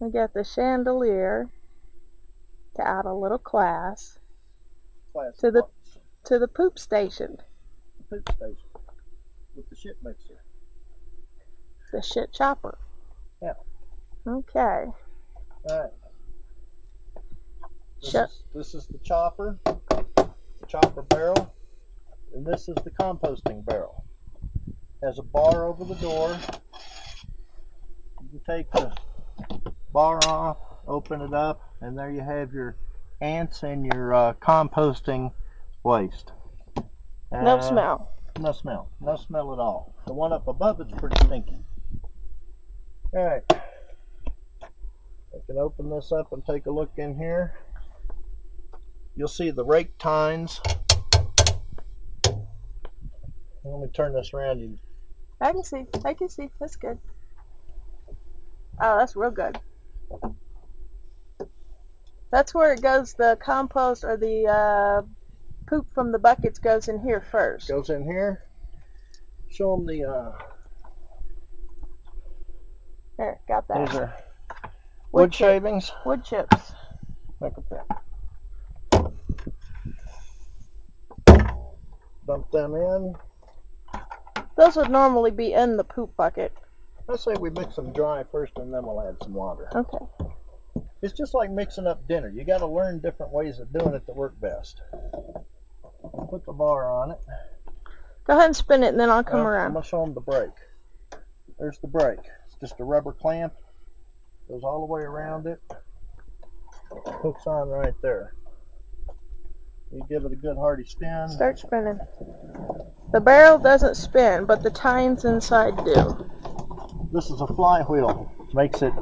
We got the chandelier to add a little class to the poop station. Poop station with the shit mixer. The shit chopper. Yeah. Okay. Alright. This is the chopper barrel, and this is the composting barrel. Has a bar over the door. You take the bar off, open it up, and there you have your ants and your composting waste. No smell. No smell. No smell at all. The one up above it's pretty stinky. Alright. I can open this up and take a look in here. You'll see the rake tines. Let me turn this around. I can see. That's good. Oh, that's real good. That's where it goes, the compost or the poop from the buckets goes in here first. Goes in here. Show them the... There, got that. These are wood shavings. Wood chips. Look at that. Dump them in. Those would normally be in the poop bucket. I say we mix them dry first and then we'll add some water. Okay. It's just like mixing up dinner. You got to learn different ways of doing it that work best. Put the bar on it. Go ahead and spin it and then I'll come around. I'm going to show them the brake. There's the brake. It's just a rubber clamp. Goes all the way around it. Hooks on right there. You give it a good hearty spin. Start spinning. The barrel doesn't spin, but the tines inside do. This is a flywheel. Makes it,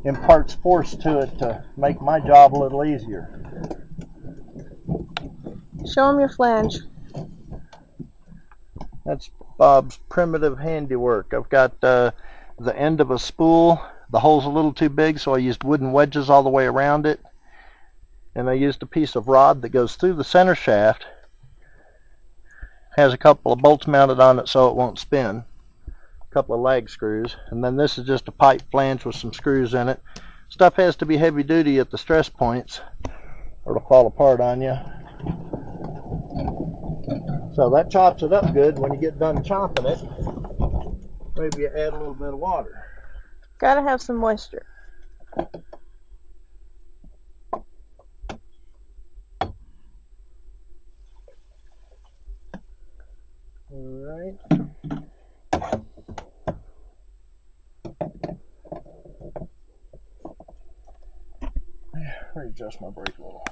imparts force to it to make my job a little easier. Show them your flange. That's Bob's primitive handiwork. I've got the end of a spool. The hole's a little too big, so I used wooden wedges all the way around it. And I used a piece of rod that goes through the center shaft. Has a couple of bolts mounted on it so it won't spin. A couple of lag screws. And then this is just a pipe flange with some screws in it. Stuff has to be heavy duty at the stress points or it'll fall apart on you. So that chops it up good. When you get done chopping it, maybe you add a little bit of water. Gotta have some moisture. Alright. Readjust my brake a little.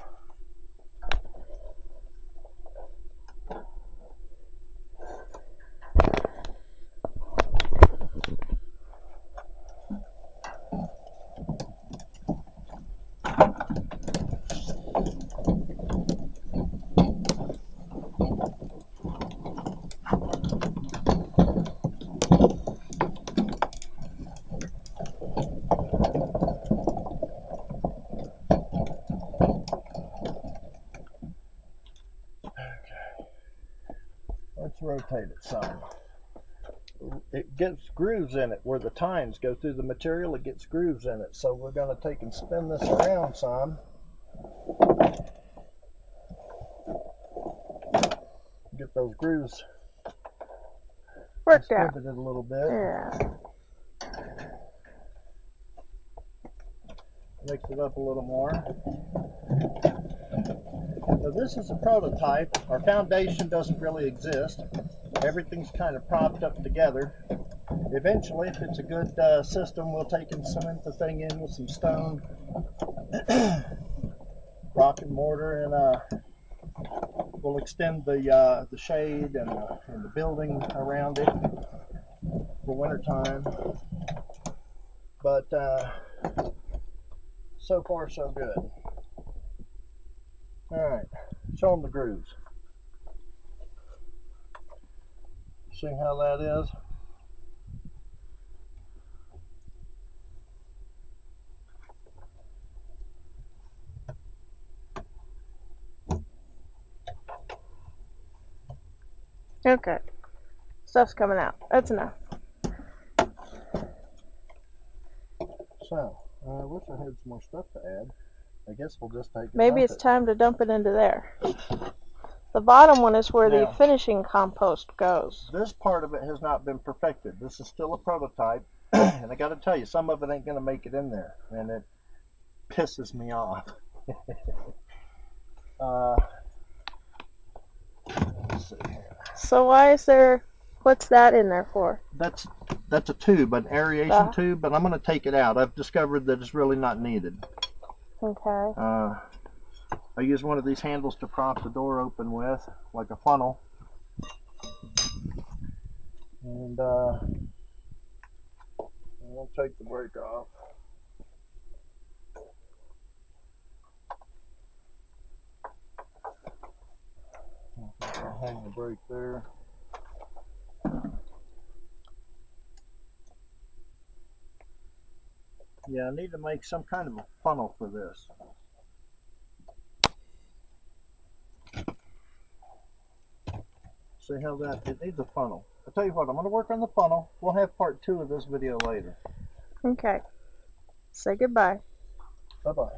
Let's rotate it some. It gets grooves in it where the tines go through the material. It gets grooves in it. So we're going to take and spin this around some. Get those grooves worked out. Distributed a little bit. Yeah. Mix it up a little more. So this is a prototype. Our foundation doesn't really exist. Everything's kind of propped up together. Eventually, if it's a good system, we'll take and cement the thing in with some stone, rock and mortar, and we'll extend the shade and the building around it for winter time. But so far, so good. All right, show them the grooves. See how that is? Okay. Stuff's coming out. That's enough. So, I wish I had some more stuff to add. I guess we'll just take it. Maybe it's time to dump it into there. The bottom one is where the finishing compost goes. This part of it has not been perfected. This is still a prototype. And I got to tell you, some of it ain't going to make it in there. And it pisses me off. Let's see here. So why is there, what's that in there for? That's a tube, an aeration tube, but I'm going to take it out. I've discovered that it's really not needed. Okay. I use one of these handles to prop the door open with, like a funnel. And I'll take the brake off. I'll hang the brake there. Yeah, I need to make some kind of a funnel for this. See how that, it needs a funnel. I'll tell you what, I'm going to work on the funnel. We'll have part 2 of this video later. Okay. Say goodbye. Bye-bye.